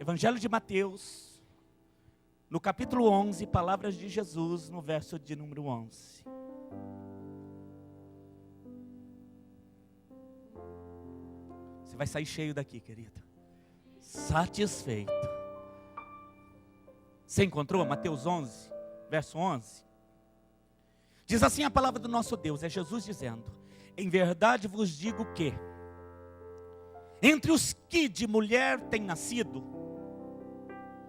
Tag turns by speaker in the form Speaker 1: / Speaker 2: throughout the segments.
Speaker 1: Evangelho de Mateus, no capítulo 11, palavras de Jesus, no verso de número 11. Você vai sair cheio daqui, querido. Satisfeito. Você encontrou? Mateus 11, verso 11. Diz assim a palavra do nosso Deus, é Jesus dizendo: em verdade vos digo que, entre os que de mulher têm nascido,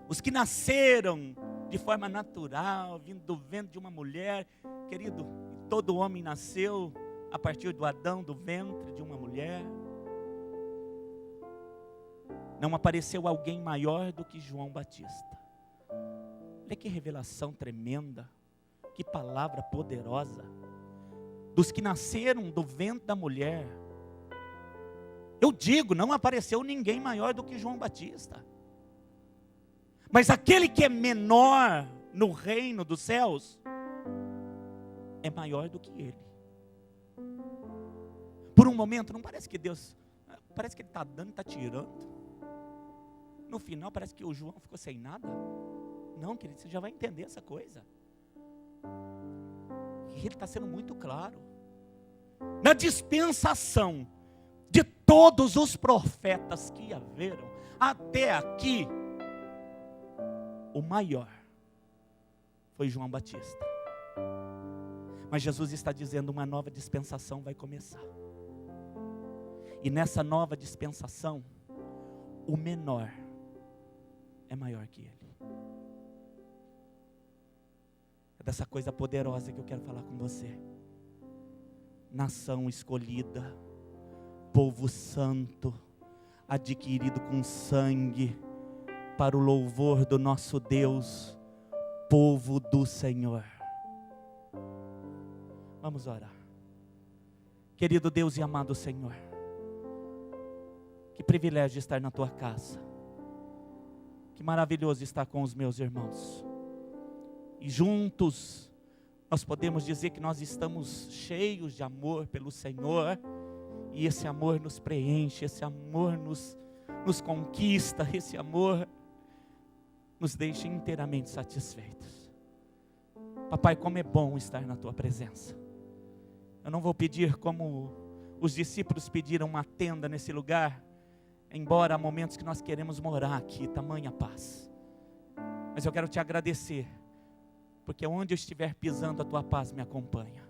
Speaker 1: os que nasceram de forma natural, vindo do ventre de uma mulher, querido, todo homem nasceu a partir do Adão, do ventre de uma mulher. Não apareceu alguém maior do que João Batista. Olha que revelação tremenda, que palavra poderosa. Dos que nasceram do ventre da mulher, eu digo, não apareceu ninguém maior do que João Batista. Mas aquele que é menor no reino dos céus, é maior do que ele. Por um momento, não parece que Deus, parece que ele está dando e está tirando. No final parece que o João ficou sem nada. Não, querido, você já vai entender essa coisa. E ele está sendo muito claro. Na dispensação de todos os profetas que haveram até aqui, o maior foi João Batista. Mas Jesus está dizendo, uma nova dispensação vai começar. E nessa nova dispensação, o menor é maior que ele. É dessa coisa poderosa que eu quero falar com você. Nação escolhida, povo santo, adquirido com sangue, para o louvor do nosso Deus, povo do Senhor. Vamos orar. Querido Deus e amado Senhor, que privilégio estar na tua casa. Que maravilhoso estar com os meus irmãos. E juntos nós podemos dizer que nós estamos cheios de amor pelo Senhor. E esse amor nos preenche, esse amor nos conquista, esse amor nos deixa inteiramente satisfeitos. Papai, como é bom estar na tua presença. Eu não vou pedir como os discípulos pediram uma tenda nesse lugar, embora há momentos que nós queremos morar aqui, tamanha paz. Mas eu quero te agradecer, porque onde eu estiver pisando, a tua paz me acompanha.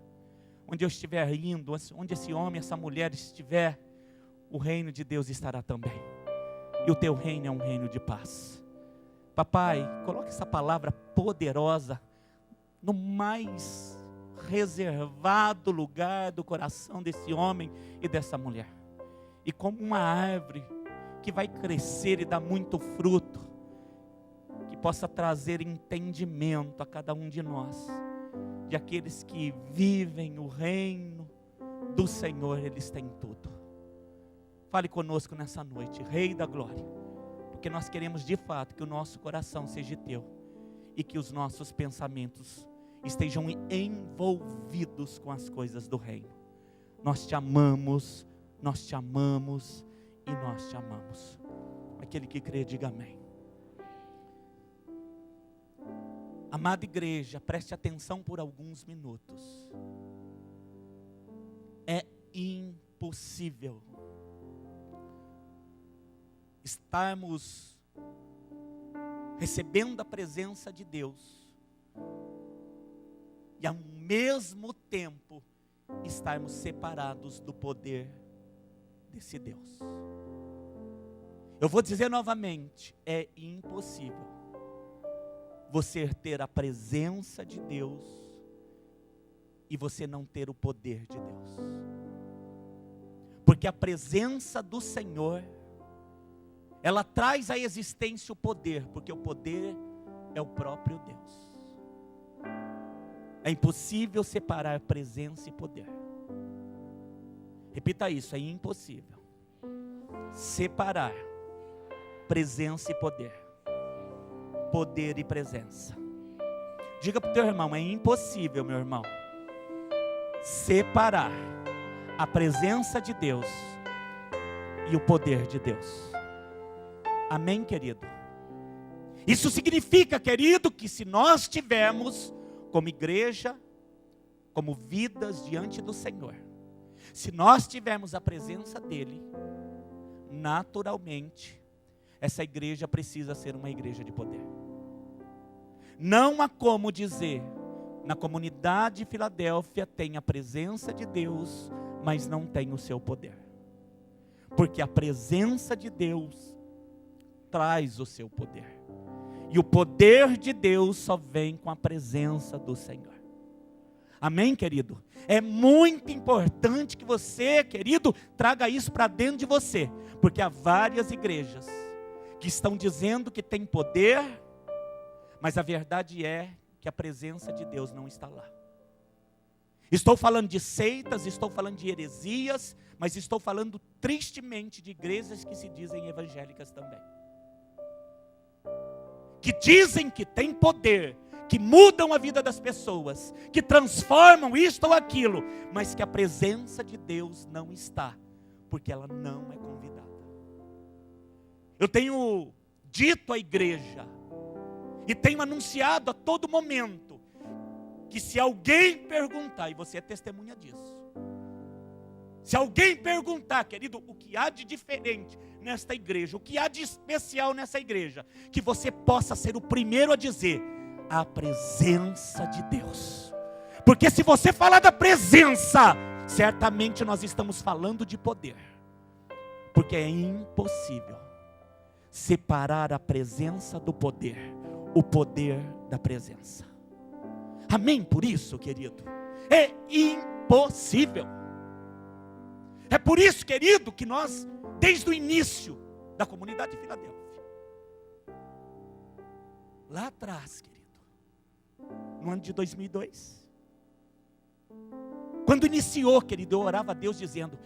Speaker 1: Onde eu estiver indo, onde esse homem, essa mulher estiver, o reino de Deus estará também. E o teu reino é um reino de paz. Papai, coloque essa palavra poderosa no mais reservado lugar do coração desse homem e dessa mulher. E como uma árvore que vai crescer e dar muito fruto, que possa trazer entendimento a cada um de nós, de aqueles que vivem o reino do Senhor, eles têm tudo. Fale conosco nessa noite, Rei da Glória, porque nós queremos de fato que o nosso coração seja teu e que os nossos pensamentos estejam envolvidos com as coisas do reino. Nós te amamos, nós te amamos e nós te amamos. Aquele que crê, diga amém. Amada igreja, preste atenção por alguns minutos. É impossível estarmos recebendo a presença de Deus e ao mesmo tempo estarmos separados do poder desse Deus. Eu vou dizer novamente, é impossível você ter a presença de Deus e você não ter o poder de Deus. Porque a presença do Senhor, ela traz à existência o poder, porque o poder é o próprio Deus. É impossível separar presença e poder. Repita isso, é impossível separar presença e poder. Poder e presença. Diga para o teu irmão, é impossível, meu irmão, separar a presença de Deus e o poder de Deus. Amém, querido? Isso significa, querido, que se nós tivermos como igreja, como vidas diante do Senhor, se nós tivermos a presença dEle, naturalmente, essa igreja precisa ser uma igreja de poder. Não há como dizer, na comunidade de Filadélfia tem a presença de Deus, mas não tem o seu poder. Porque a presença de Deus traz o seu poder. E o poder de Deus só vem com a presença do Senhor. Amém, querido? É muito importante que você, querido, traga isso para dentro de você. Porque há várias igrejas que estão dizendo que tem poder, mas a verdade é que a presença de Deus não está lá. Estou falando de seitas, estou falando de heresias, mas estou falando tristemente de igrejas que se dizem evangélicas também. Que dizem que tem poder, que mudam a vida das pessoas, que transformam isto ou aquilo, mas que a presença de Deus não está, porque ela não é convidada. Eu tenho dito à igreja, e tenho anunciado a todo momento, que se alguém perguntar, e você é testemunha disso, se alguém perguntar, querido, o que há de diferente nesta igreja, o que há de especial nessa igreja, que você possa ser o primeiro a dizer, a presença de Deus. Porque se você falar da presença, certamente nós estamos falando de poder. Porque é impossível separar a presença do poder, o poder da presença. Amém por isso, querido? É impossível. É por isso, querido, que nós, desde o início da comunidade de Filadélfia, lá atrás, querido, no ano de 2002, quando iniciou, querido, eu orava a Deus dizendo,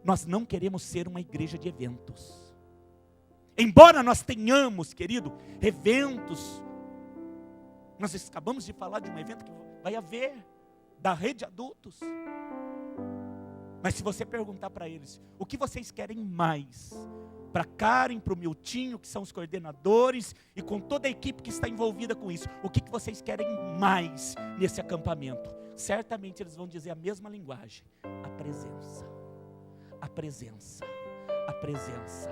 Speaker 1: nós não queremos ser uma igreja de eventos. Embora nós tenhamos, querido, eventos, nós acabamos de falar de um evento que vai haver, da rede adultos. Mas se você perguntar para eles, o que vocês querem mais? Para Karen, para o Miltinho, que são os coordenadores, e com toda a equipe que está envolvida com isso, o que vocês querem mais nesse acampamento? Certamente eles vão dizer a mesma linguagem, a presença, a presença, a presença.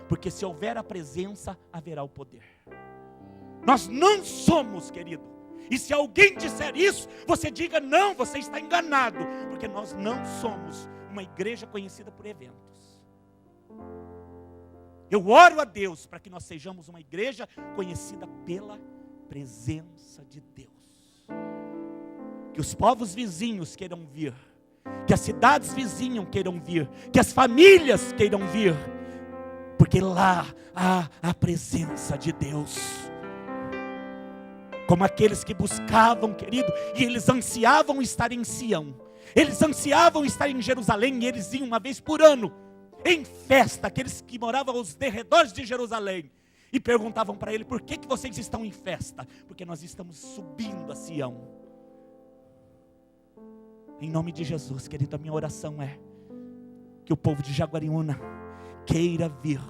Speaker 1: Porque se houver a presença, haverá o poder. Nós não somos, querido. E se alguém disser isso, você diga não, você está enganado. Porque nós não somos uma igreja conhecida por eventos. Eu oro a Deus para que nós sejamos uma igreja conhecida pela presença de Deus. Que os povos vizinhos queiram vir. Que as cidades vizinhas queiram vir. Que as famílias queiram vir. Porque lá há a presença de Deus. Como aqueles que buscavam, querido, e eles ansiavam estar em Sião. Eles ansiavam estar em Jerusalém, e eles iam uma vez por ano, em festa, aqueles que moravam aos derredores de Jerusalém. E perguntavam para ele, por que vocês estão em festa? Porque nós estamos subindo a Sião. Em nome de Jesus, querido, a minha oração é que o povo de Jaguariúna queira vir,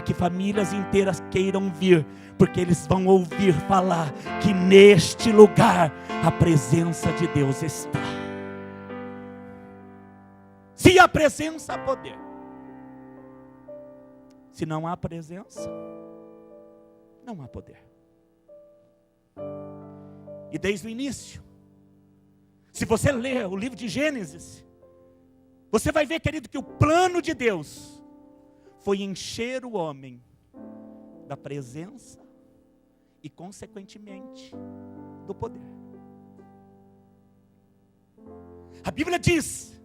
Speaker 1: que famílias inteiras queiram vir, porque eles vão ouvir falar que neste lugar a presença de Deus está. Se há presença, há poder. Se não há presença, não há poder. E desde o início, se você ler o livro de Gênesis, você vai ver, querido, que o plano de Deus foi encher o homem da presença e, consequentemente, do poder. A Bíblia diz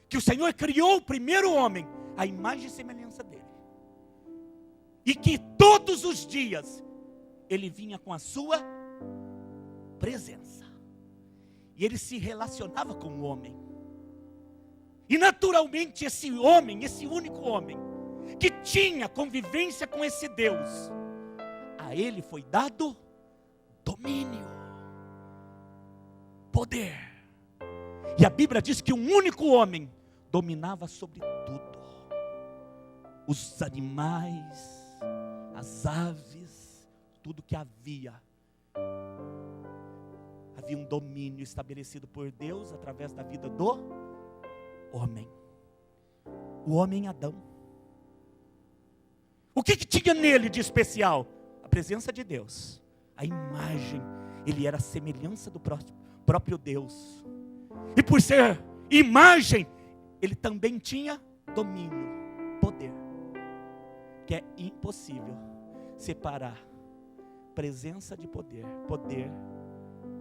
Speaker 1: que o Senhor criou o primeiro homem à imagem e semelhança dele. E que todos os dias ele vinha com a sua presença. E ele se relacionava com o homem. E naturalmente esse homem, esse único homem, que tinha convivência com esse Deus, a ele foi dado domínio, poder. E a Bíblia diz que um único homem dominava sobre tudo: os animais, as aves, tudo que havia. Havia um domínio estabelecido por Deus através da vida do homem. O homem Adão. O que tinha nele de especial? A presença de Deus. A imagem. Ele era a semelhança do próprio Deus. E por ser imagem, ele também tinha domínio, poder. Que é impossível separar presença de poder, poder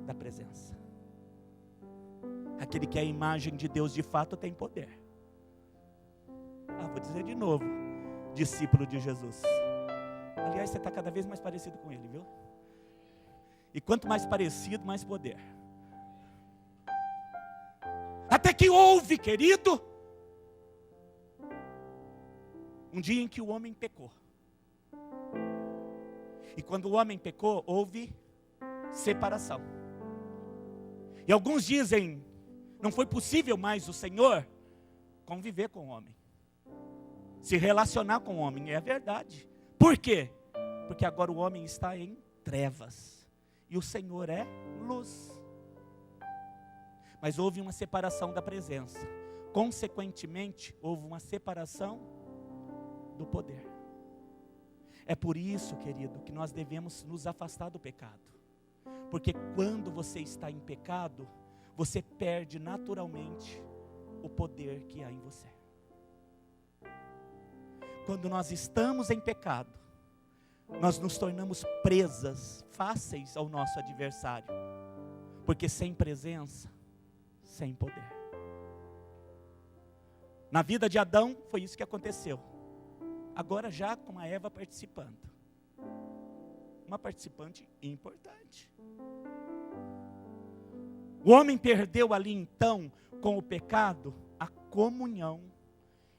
Speaker 1: da presença. Aquele que é a imagem de Deus de fato tem poder. Vou dizer de novo, discípulo de Jesus. Aliás, você está cada vez mais parecido com ele, viu? E quanto mais parecido, mais poder. Até que houve, querido, um dia em que o homem pecou. E quando o homem pecou, houve separação. E alguns dizem, não foi possível mais o Senhor conviver com o homem, se relacionar com o homem. É verdade. Por quê? Porque agora o homem está em trevas e o Senhor é luz. Mas houve uma separação da presença. Consequentemente, houve uma separação do poder. É por isso, querido, que nós devemos nos afastar do pecado. Porque quando você está em pecado, você perde naturalmente o poder que há em você. Quando nós estamos em pecado, nós nos tornamos presas fáceis ao nosso adversário. Porque sem presença, sem poder. Na vida de Adão, foi isso que aconteceu. Agora já com a Eva participando. Uma participante importante. O homem perdeu ali então, com o pecado, a comunhão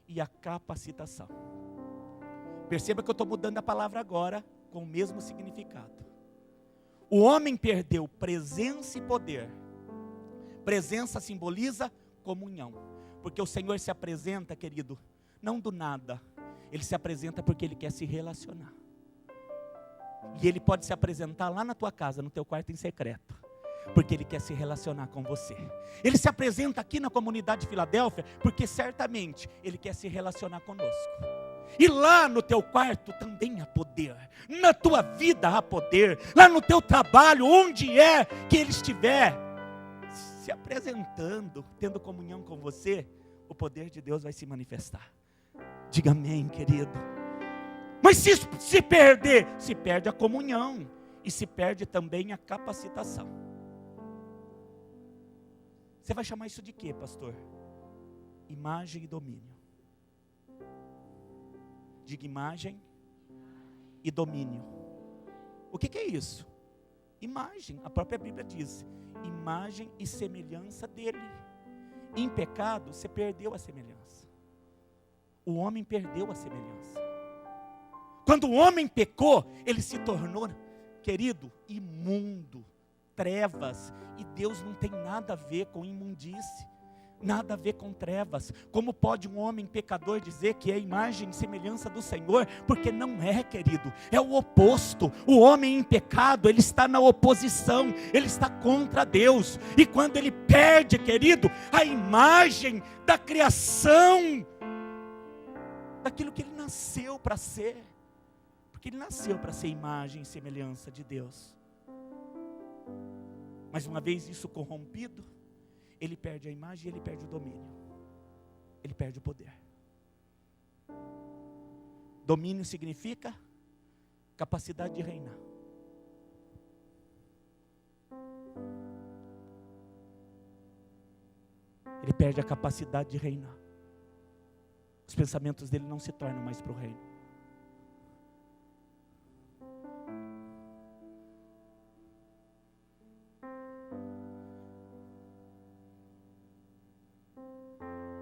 Speaker 1: e a capacitação. Perceba que eu estou mudando a palavra agora, com o mesmo significado. O homem perdeu presença e poder. Presença simboliza comunhão. Porque o Senhor se apresenta, querido, não do nada. Ele se apresenta porque Ele quer se relacionar. E Ele pode se apresentar lá na tua casa, no teu quarto em secreto. Porque Ele quer se relacionar com você. Ele se apresenta aqui na comunidade de Filadélfia, porque certamente Ele quer se relacionar conosco. E lá no teu quarto também há poder. Na tua vida há poder. Lá no teu trabalho, onde é que Ele estiver se apresentando, tendo comunhão com você, o poder de Deus vai se manifestar. Diga amém, querido. Mas se perder, se perde a comunhão. E se perde também a capacitação. Você vai chamar isso de quê, pastor? Imagem e domínio. Diga imagem e domínio. O que é isso? Imagem, a própria Bíblia diz, imagem e semelhança dele. Em pecado, você perdeu a semelhança. O homem perdeu a semelhança. Quando o homem pecou, ele se tornou, querido, imundo, trevas. E Deus não tem nada a ver com imundície, nada a ver com trevas. Como pode um homem pecador dizer que é imagem e semelhança do Senhor? Porque não é, querido, é o oposto. O homem em pecado, ele está na oposição, ele está contra Deus. E quando ele perde, querido, a imagem da criação, daquilo que ele nasceu para ser, porque ele nasceu para ser imagem e semelhança de Deus. Mas uma vez isso corrompido, ele perde a imagem e ele perde o domínio. Ele perde o poder. Domínio significa capacidade de reinar. Ele perde a capacidade de reinar. Os pensamentos dele não se tornam mais para o reino.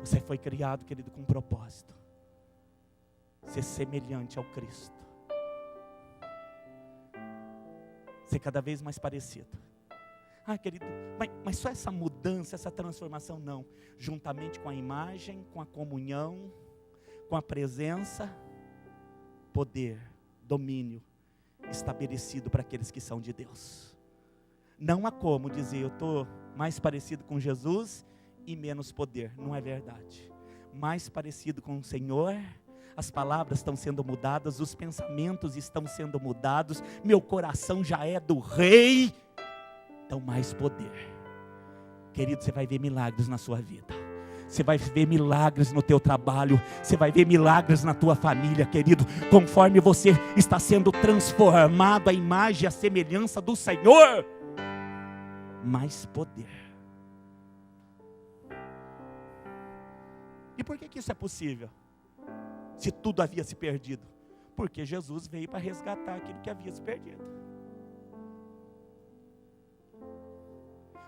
Speaker 1: Você foi criado, querido, com um propósito. Ser semelhante ao Cristo. Ser cada vez mais parecido. Querido, mas só essa mudança, essa transformação não. Juntamente com a imagem, com a comunhão, com a presença, poder, domínio estabelecido para aqueles que são de Deus. Não há como dizer, eu estou mais parecido com Jesus e menos poder. Não é verdade. Mais parecido com o Senhor, as palavras estão sendo mudadas, os pensamentos estão sendo mudados, meu coração já é do Rei, então mais poder. Querido, você vai ver milagres na sua vida. Você vai ver milagres no teu trabalho. Você vai ver milagres na tua família, querido. Conforme você está sendo transformado à imagem e à semelhança do Senhor, mais poder. E por que isso é possível? Se tudo havia se perdido. Porque Jesus veio para resgatar aquilo que havia se perdido.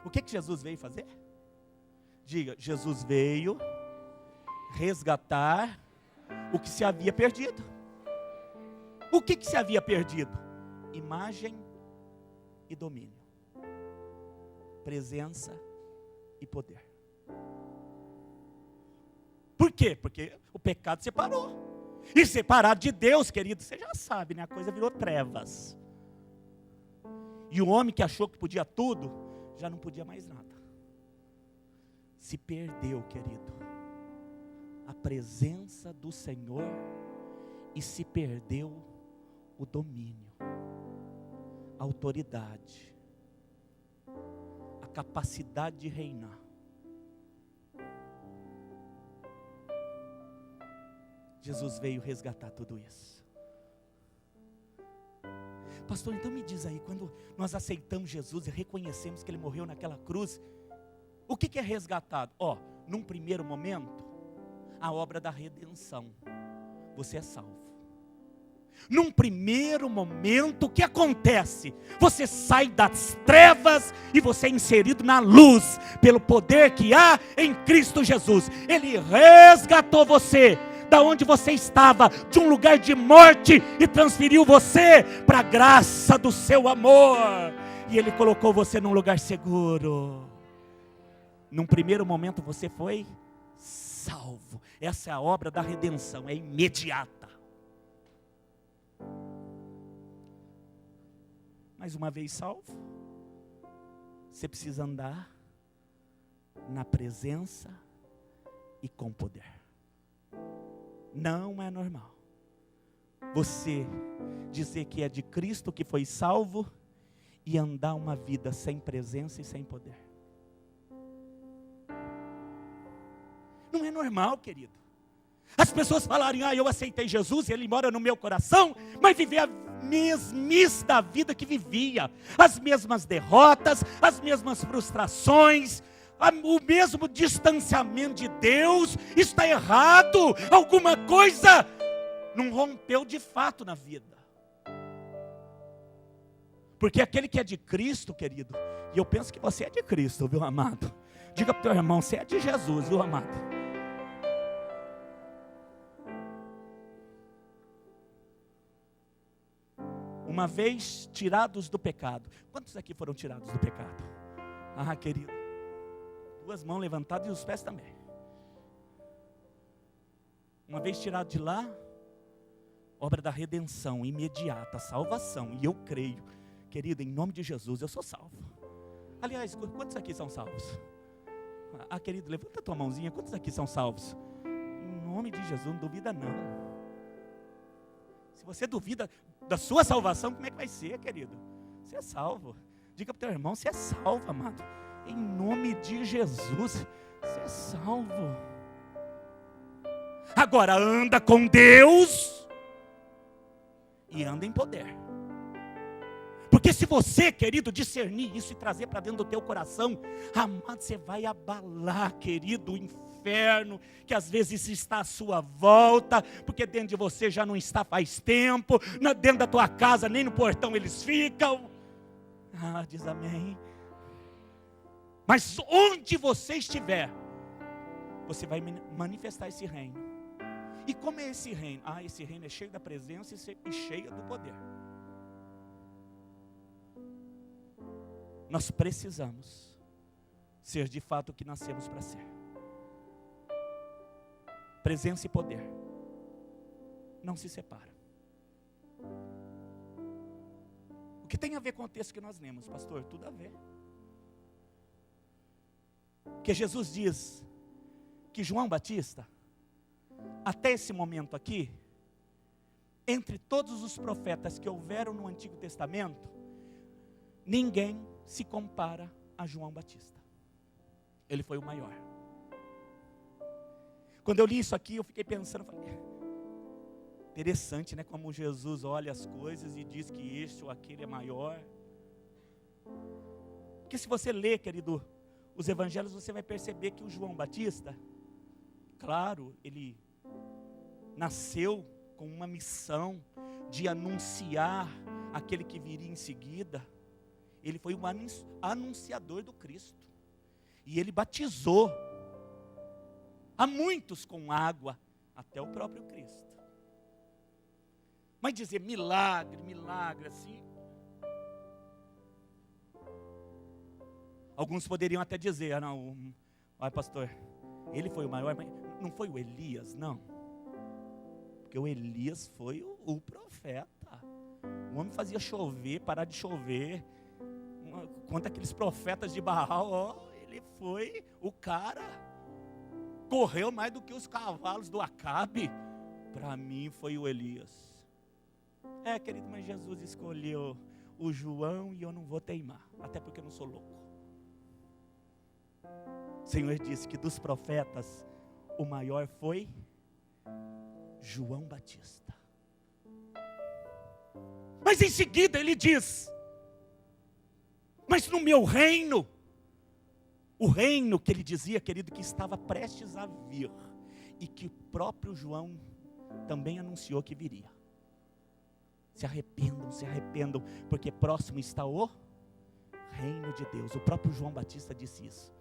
Speaker 1: O que Jesus veio fazer? Diga, Jesus veio resgatar o que se havia perdido. O que se havia perdido? Imagem e domínio. Presença e poder. Por quê? Porque o pecado separou. E separado de Deus, querido, você já sabe, né? A coisa virou trevas. E o homem que achou que podia tudo, já não podia mais nada. Se perdeu, querido, a presença do Senhor e se perdeu o domínio, a autoridade, a capacidade de reinar. Jesus veio resgatar tudo isso. Pastor, então me diz aí, quando nós aceitamos Jesus e reconhecemos que Ele morreu naquela cruz, o que é resgatado? Num primeiro momento, a obra da redenção. Você é salvo. Num primeiro momento, o que acontece? Você sai das trevas e você é inserido na luz, pelo poder que há em Cristo Jesus. Ele resgatou você da onde você estava, de um lugar de morte, e transferiu você para a graça do seu amor. E Ele colocou você num lugar seguro. Num primeiro momento você foi salvo. Essa é a obra da redenção, é imediata. Mas uma vez salvo, você precisa andar na presença e com poder. Não é normal você dizer que é de Cristo que foi salvo e andar uma vida sem presença e sem poder. Não é normal, querido. As pessoas falarem, eu aceitei Jesus, Ele mora no meu coração, mas viver a mesmice da vida que vivia, as mesmas derrotas, as mesmas frustrações, o mesmo distanciamento de Deus. Isso está errado. Alguma coisa não rompeu de fato na vida. Porque aquele que é de Cristo, querido, e eu penso que você é de Cristo, viu, amado? Diga para o teu irmão, você é de Jesus, viu, amado? Uma vez tirados do pecado. Quantos aqui foram tirados do pecado? Querido, 2 mãos levantadas e os pés também. Uma vez tirado de lá, obra da redenção imediata, salvação. E eu creio, querido, em nome de Jesus, eu sou salvo. Aliás, quantos aqui são salvos? Querido, levanta a tua mãozinha. Quantos aqui são salvos? Em nome de Jesus, não duvida não. Se você duvida da sua salvação, como é que vai ser, querido? Você é salvo. Diga para o teu irmão, você é salvo, amado. Em nome de Jesus, você é salvo. Agora anda com Deus e anda em poder. Porque se você, querido, discernir isso e trazer para dentro do teu coração, amado, você vai abalar, querido, o inferno que às vezes está à sua volta, porque dentro de você já não está faz tempo, dentro da tua casa nem no portão eles ficam. Diz amém. Mas onde você estiver, você vai manifestar esse reino. E como é esse reino? Esse reino é cheio da presença e cheio do poder. Nós precisamos ser de fato o que nascemos para ser. Presença e poder não se separam. que tem a ver com o texto que nós lemos, pastor? Tudo a ver. Porque Jesus diz que João Batista, até esse momento aqui, entre todos os profetas que houveram no Antigo Testamento, ninguém se compara a João Batista. Ele foi o maior. Quando eu li isso aqui, eu fiquei pensando, falei, interessante, né? Como Jesus olha as coisas e diz que este ou aquele é maior. Porque se você ler, querido, os evangelhos, você vai perceber que o João Batista, claro, ele nasceu com uma missão de anunciar aquele que viria em seguida. Ele foi o anunciador do Cristo. E ele batizou a muitos com água, até o próprio Cristo. Mas dizer milagre, milagre, assim. Alguns poderiam até dizer, não, olha pastor, ele foi o maior, mas não foi o Elias, não. Porque o Elias foi o profeta. O homem fazia chover, parar de chover. Quanto aqueles profetas de Baal, ele foi o cara. Correu mais do que os cavalos do Acabe. Para mim foi o Elias. Querido, mas Jesus escolheu o João e eu não vou teimar. Até porque eu não sou louco. O Senhor disse que dos profetas, o maior foi João Batista. Mas em seguida ele diz, mas no meu reino, o reino que ele dizia, querido, que estava prestes a vir, e que o próprio João também anunciou que viria. Se arrependam, porque próximo está o reino de Deus. O próprio João Batista disse isso.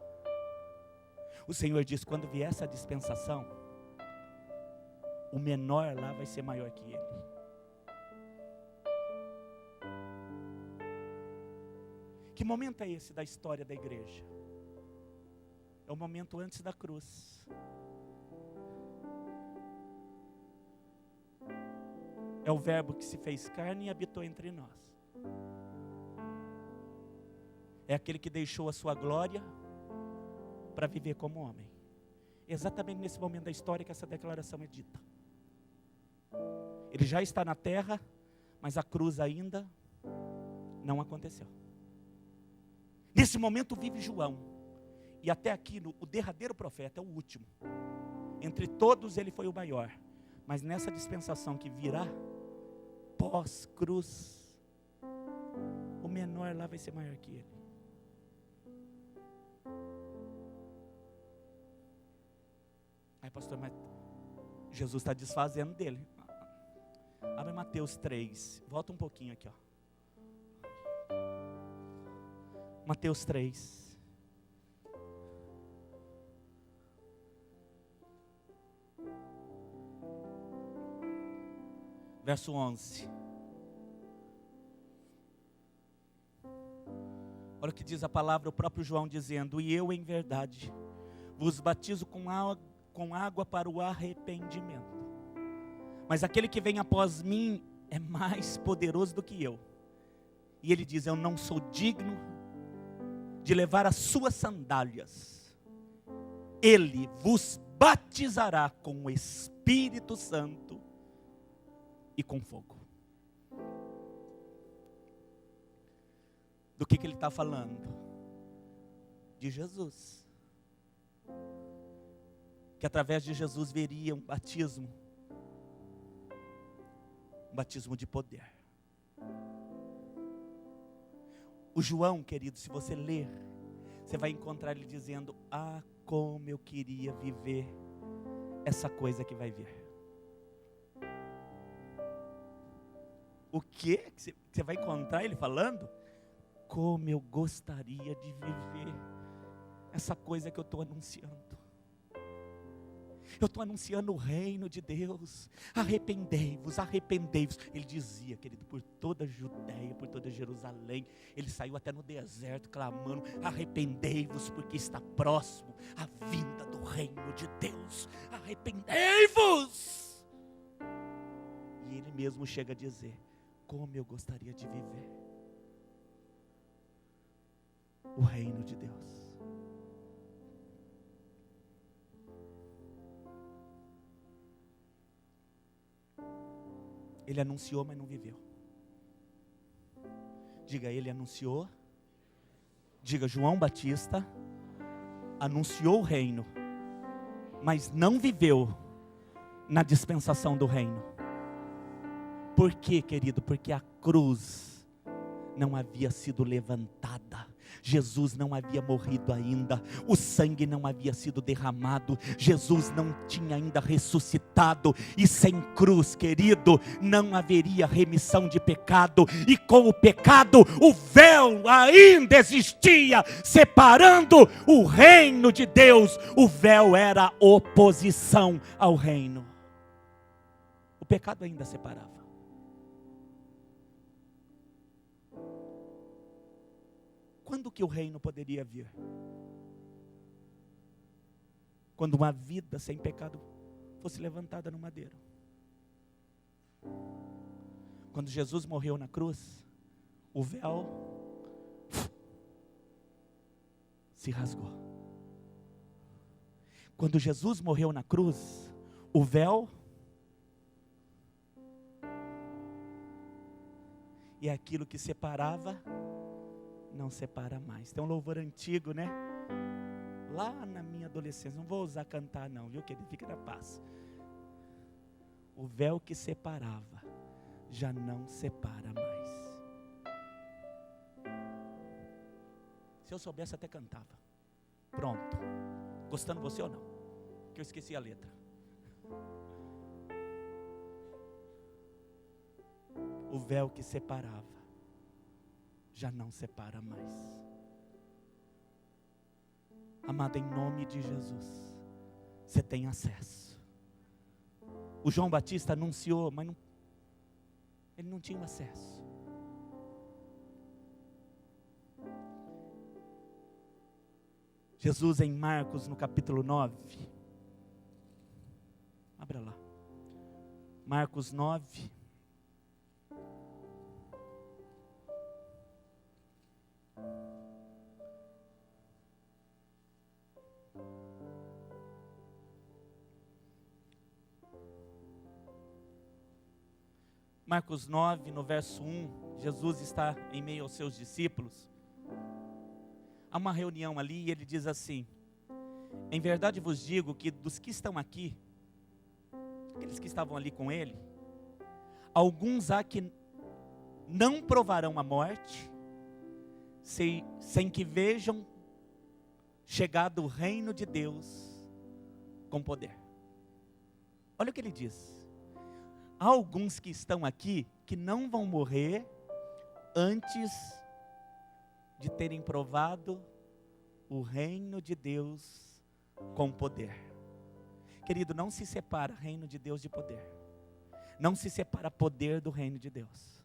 Speaker 1: O Senhor disse, quando vier essa dispensação, o menor lá vai ser maior que ele. Que momento é esse da história da igreja? É o momento antes da cruz. É o verbo que se fez carne e habitou entre nós. É aquele que deixou a sua glória para viver como homem. Exatamente nesse momento da história que essa declaração é dita. Ele já está na terra, mas a cruz ainda não aconteceu. Nesse momento vive João. E até aqui, o derradeiro profeta, é o último. Entre todos ele foi o maior. Mas nessa dispensação que virá, pós-cruz, o menor lá vai ser maior que ele. Aí pastor, mas Jesus está desfazendo dele. Abre Mateus 3, volta um pouquinho aqui, ó. Mateus 3. Verso 11. Olha o que diz a palavra, o próprio João dizendo, e eu em verdade vos batizo com água para o arrependimento. Mas aquele que vem após mim é mais poderoso do que eu. E ele diz, eu não sou digno de levar as suas sandálias. Ele vos batizará com o Espírito Santo e com fogo. Do que ele está falando? De Jesus. Que através de Jesus viria um batismo de poder. O João, querido, se você ler, você vai encontrar ele dizendo, como eu queria viver essa coisa que vai vir. O que? Você vai encontrar ele falando? Como eu gostaria de viver essa coisa que eu estou anunciando. Eu estou anunciando o reino de Deus. Arrependei-vos, arrependei-vos. Ele dizia, querido, por toda a Judéia, por toda Jerusalém. Ele saiu até no deserto clamando, arrependei-vos, porque está próximo a vinda do reino de Deus. Arrependei-vos. E ele mesmo chega a dizer, como eu gostaria de viver o reino de Deus. Ele anunciou, mas não viveu. Diga, ele anunciou. Diga, João Batista anunciou o reino, mas não viveu na dispensação do reino. Por quê, querido? Porque a cruz não havia sido levantada. Jesus não havia morrido ainda, o sangue não havia sido derramado, Jesus não tinha ainda ressuscitado, e sem cruz, querido, não haveria remissão de pecado, e com o pecado, o véu ainda existia, separando o reino de Deus. O véu era oposição ao reino, o pecado ainda separava. Quando que o reino poderia vir? Quando uma vida sem pecado fosse levantada no madeiro. Quando Jesus morreu na cruz, o véu se rasgou. Quando Jesus morreu na cruz, o véu, e aquilo que separava não separa mais. Tem um louvor antigo, né? Lá na minha adolescência, não vou usar cantar não, viu, querido? Fica na paz. O véu que separava já não separa mais. Se eu soubesse, até cantava. Pronto. Gostando você ou não? Que eu esqueci a letra. O véu que separava já não separa mais. Amado, em nome de Jesus, você tem acesso. O João Batista anunciou, mas ele não tinha acesso. Jesus em Marcos, no capítulo 9, abra lá, Marcos 9, Marcos 9, no verso 1, Jesus está em meio aos seus discípulos. Há uma reunião ali e ele diz assim: em verdade vos digo que dos que estão aqui, aqueles que estavam ali com ele, alguns há que não provarão a morte, sem que vejam chegado o reino de Deus com poder. Olha o que ele diz. Há alguns que estão aqui que não vão morrer antes de terem provado o reino de Deus com poder. Querido, não se separa reino de Deus de poder. Não se separa poder do reino de Deus.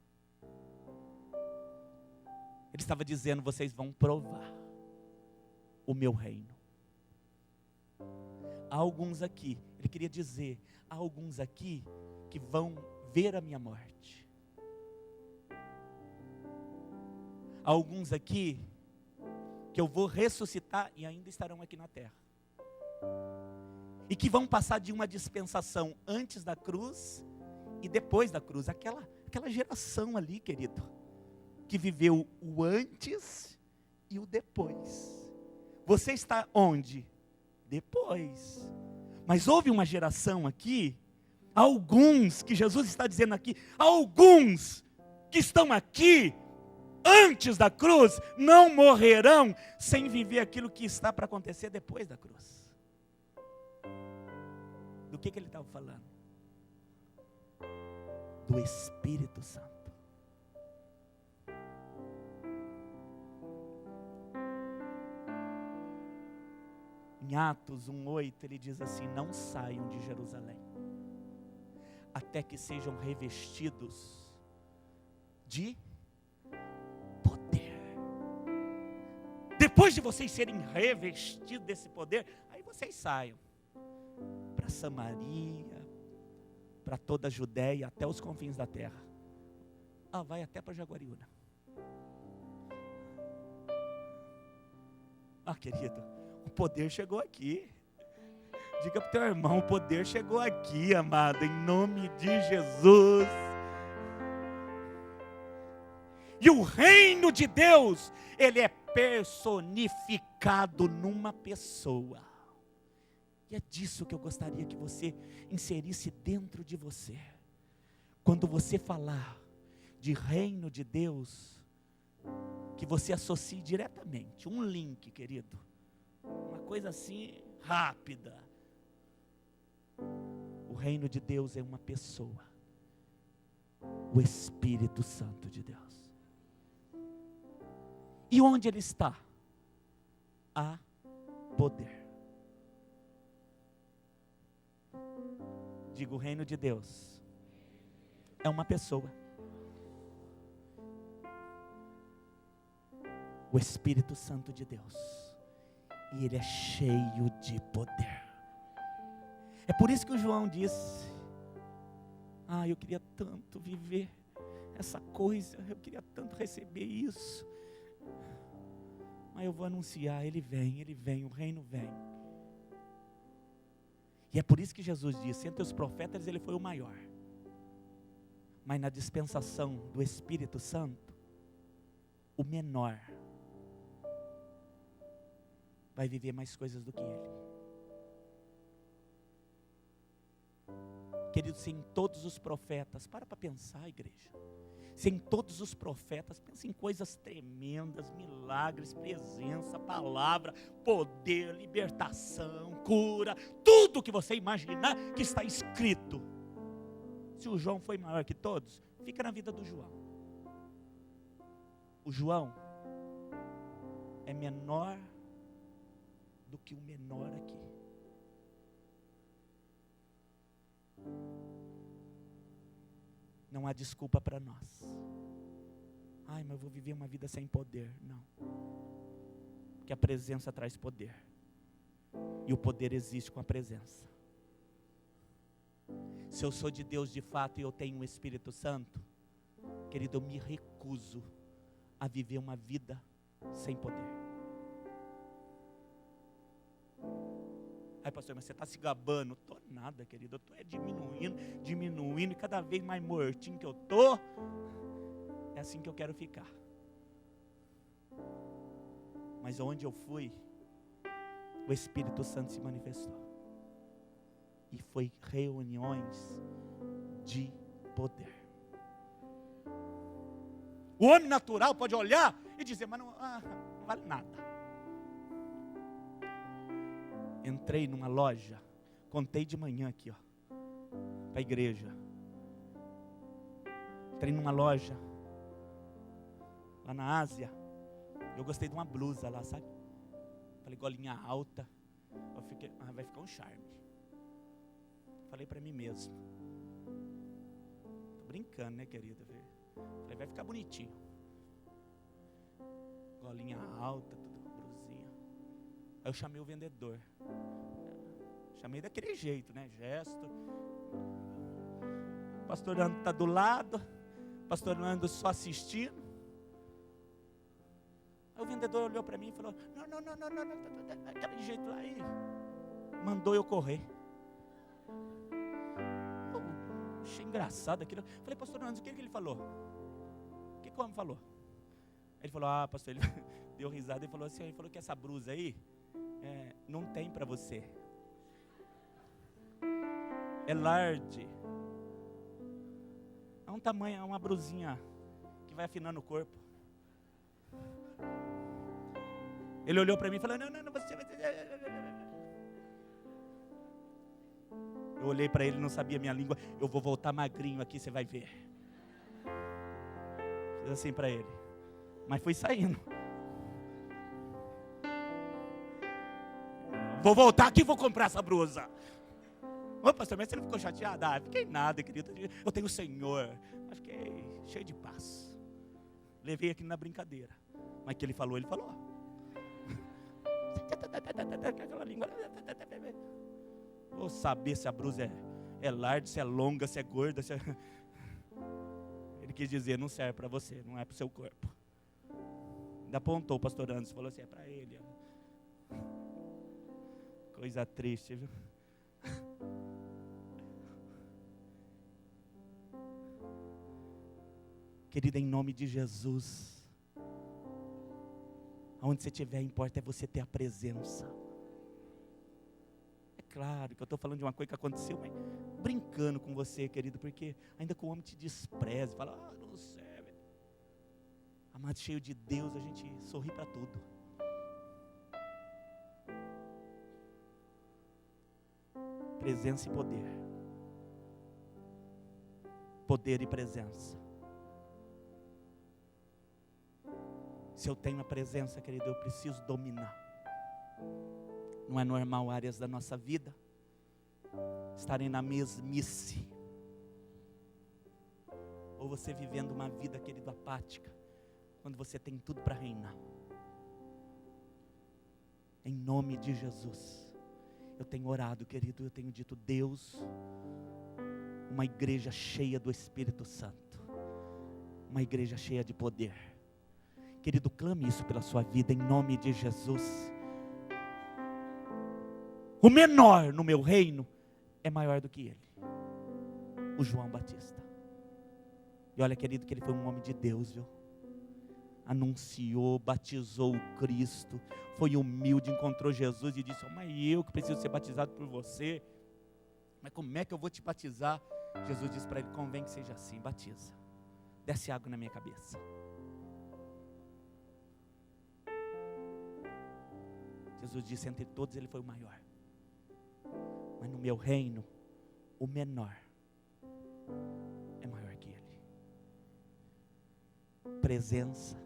Speaker 1: Ele estava dizendo, vocês vão provar o meu reino. Há alguns aqui, ele queria dizer, há alguns aqui que vão ver a minha morte. Há alguns aqui que eu vou ressuscitar e ainda estarão aqui na terra. E que vão passar de uma dispensação antes da cruz e depois da cruz. Aquela geração ali, querido, que viveu o antes e o depois. Você está onde? Depois. Mas houve uma geração aqui, alguns, que Jesus está dizendo aqui, alguns que estão aqui, antes da cruz, não morrerão sem viver aquilo que está para acontecer depois da cruz. Do que ele estava falando? Do Espírito Santo. Em Atos 1:8 ele diz assim: não saiam de Jerusalém até que sejam revestidos de poder. Depois de vocês serem revestidos desse poder, aí vocês saiam para Samaria, para toda a Judéia, até os confins da terra. Vai até para Jaguariúna. Ah, querido, o poder chegou aqui. Diga para o teu irmão, o poder chegou aqui, amado, em nome de Jesus. E o reino de Deus, ele é personificado numa pessoa. E é disso que eu gostaria que você inserisse dentro de você. Quando você falar de reino de Deus, que você associe diretamente, um link, querido. Uma coisa assim, rápida. O reino de Deus é uma pessoa. O Espírito Santo de Deus. E onde ele está? Há poder. Digo, o reino de Deus é uma pessoa. O Espírito Santo de Deus. E ele é cheio de poder. É por isso que o João disse: ah, eu queria tanto viver essa coisa, eu queria tanto receber isso. Mas eu vou anunciar, ele vem, o reino vem. E é por isso que Jesus disse, entre os profetas ele foi o maior. Mas na dispensação do Espírito Santo, o menor vai viver mais coisas do que ele. Querido, se em todos os profetas, para pensar, igreja. Se em todos os profetas, pensa em coisas tremendas, milagres, presença, palavra, poder, libertação, cura, tudo que você imaginar que está escrito. Se o João foi maior que todos, fica na vida do João. O João é menor do que o menor aqui. Não há desculpa para nós. Ai, mas eu vou viver uma vida sem poder. Não. Porque a presença traz poder. E o poder existe com a presença. Se eu sou de Deus de fato e eu tenho um Espírito Santo, querido, eu me recuso a viver uma vida sem poder. Ai, pastor, mas você está se gabando? Estou nada, querido. Eu estou diminuindo, e cada vez mais mortinho que eu estou. É assim que eu quero ficar. Mas onde eu fui, o Espírito Santo se manifestou. E foi reuniões de poder. O homem natural pode olhar e dizer, mas não vale nada. Entrei numa loja, contei de manhã aqui, ó, para a igreja. Entrei numa loja, lá na Ásia. Eu gostei de uma blusa lá, sabe? Falei, golinha alta. Eu fiquei, vai ficar um charme. Falei para mim mesmo. Tô brincando, né, querida? Falei, vai ficar bonitinho. Golinha alta, tudo. Aí eu chamei o vendedor. Chamei daquele jeito, né? Gesto. O pastor Nando está do lado. O pastor Nando só assistindo. Aí o vendedor olhou para mim e falou, não, aquele jeito lá. Aí mandou eu correr. Achei engraçado aquilo. Falei, pastor Nando, o que ele falou? O que o homem falou? Ele falou, pastor, ele deu risada e falou assim, ele falou que essa blusa aí, não tem para você. É large. É um tamanho, é uma brusinha que vai afinando o corpo. Ele olhou para mim e falou, não, você vai... Eu olhei para ele, não sabia minha língua. Eu vou voltar magrinho aqui, você vai ver. Fiz assim para ele. Mas foi saindo. Vou voltar aqui e vou comprar essa blusa. Ô pastor, mas você não ficou chateado? Fiquei nada, querido. Eu tenho o Senhor. Mas fiquei cheio de paz. Levei aqui na brincadeira. Mas que ele falou, ele falou. Aquela língua. Vou saber se a blusa é larga, se é longa, se é gorda. Se é... Ele quis dizer, não serve para você, não é para o seu corpo. Ainda apontou o pastor Anderson, falou assim, é para ele. Coisa triste, viu? Querida, em nome de Jesus, aonde você estiver, importa é você ter a presença. É claro que eu estou falando de uma coisa que aconteceu, mas brincando com você, querido, porque ainda que o homem te despreze, fala, não serve. Amado, cheio de Deus, a gente sorri para tudo. Presença e poder. Poder e presença. Se eu tenho a presença, querido, eu preciso dominar. Não é normal áreas da nossa vida estarem na mesmice. Ou você vivendo uma vida, querido, apática, quando você tem tudo para reinar. Em nome de Jesus, eu tenho orado, querido, eu tenho dito, Deus, uma igreja cheia do Espírito Santo, uma igreja cheia de poder. Querido, clame isso pela sua vida, em nome de Jesus. O menor no meu reino é maior do que ele, o João Batista. E olha, querido, que ele foi um homem de Deus, viu? Anunciou, batizou o Cristo, foi humilde, encontrou Jesus e disse, mas eu que preciso ser batizado por você, mas como é que eu vou te batizar? Jesus disse para ele, convém que seja assim, batiza, desce água na minha cabeça. Jesus disse, entre todos ele foi o maior, mas no meu reino, o menor é maior que ele. Presença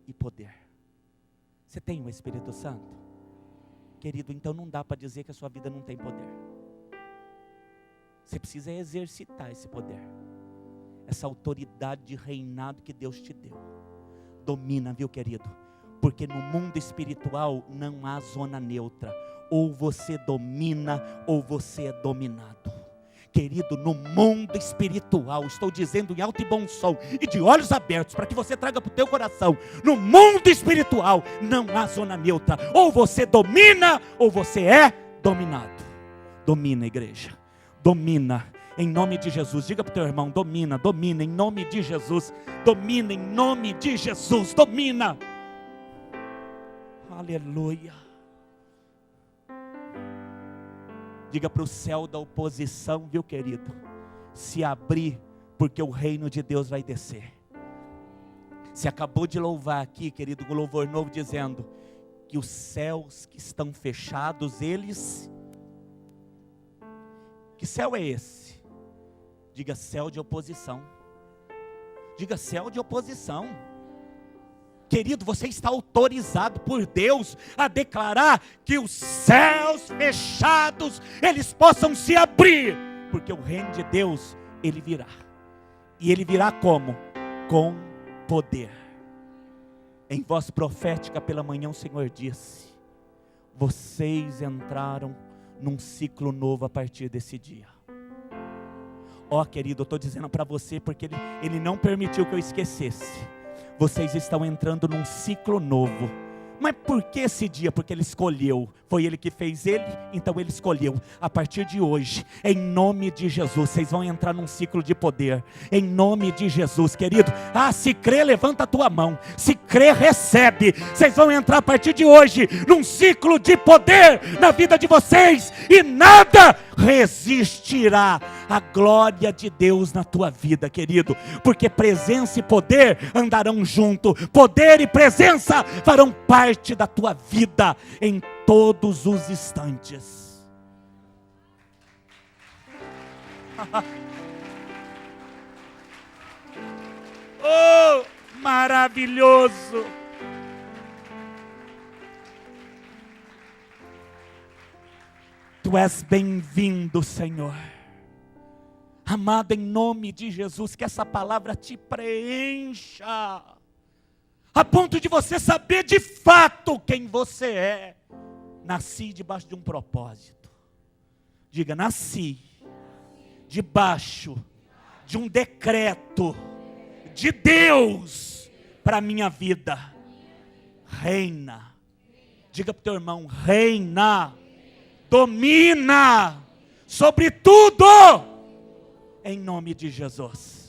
Speaker 1: e poder. Você tem o Espírito Santo? Querido, então não dá para dizer que a sua vida não tem poder. Você precisa exercitar esse poder, essa autoridade de reinado que Deus te deu. Domina, viu, querido? Porque no mundo espiritual não há zona neutra. Ou você domina, ou você é dominado. Querido, no mundo espiritual, estou dizendo em alto e bom som, e de olhos abertos, para que você traga para o teu coração, no mundo espiritual, não há zona neutra. Ou você domina, ou você é dominado. Domina, igreja. Domina, em nome de Jesus. Diga para o teu irmão, domina, domina, em nome de Jesus. Domina, em nome de Jesus, domina. Aleluia. Diga para o céu da oposição, viu, querido? Se abrir, porque o reino de Deus vai descer. Você acabou de louvar aqui, querido, com o louvor novo, dizendo que os céus que estão fechados, eles... Que céu é esse? Diga céu de oposição. Diga céu de oposição. Querido, você está autorizado por Deus a declarar que os céus fechados, eles possam se abrir, porque o reino de Deus, ele virá. E ele virá como? Com poder. Em voz profética pela manhã o Senhor disse, vocês entraram num ciclo novo a partir desse dia. Ó, querido, eu estou dizendo para você, porque ele não permitiu que eu esquecesse. Vocês estão entrando num ciclo novo. Mas por que esse dia? Porque ele escolheu. Foi ele que fez ele, então ele escolheu. A partir de hoje, em nome de Jesus, vocês vão entrar num ciclo de poder. Em nome de Jesus, querido. Se crê, levanta a tua mão. Se crê, recebe. Vocês vão entrar a partir de hoje num ciclo de poder na vida de vocês. E nada resistirá à glória de Deus na tua vida, querido. Porque presença e poder andarão junto. Poder e presença farão parte da tua vida em todos os instantes. Oh, maravilhoso! Tu és bem-vindo, Senhor. Amado, em nome de Jesus, que essa palavra te preencha, a ponto de você saber de fato quem você é. Nasci debaixo de um propósito. Diga, nasci debaixo de um decreto de Deus para a minha vida. Reina. Diga para o teu irmão, reina domina sobre tudo, em nome de Jesus.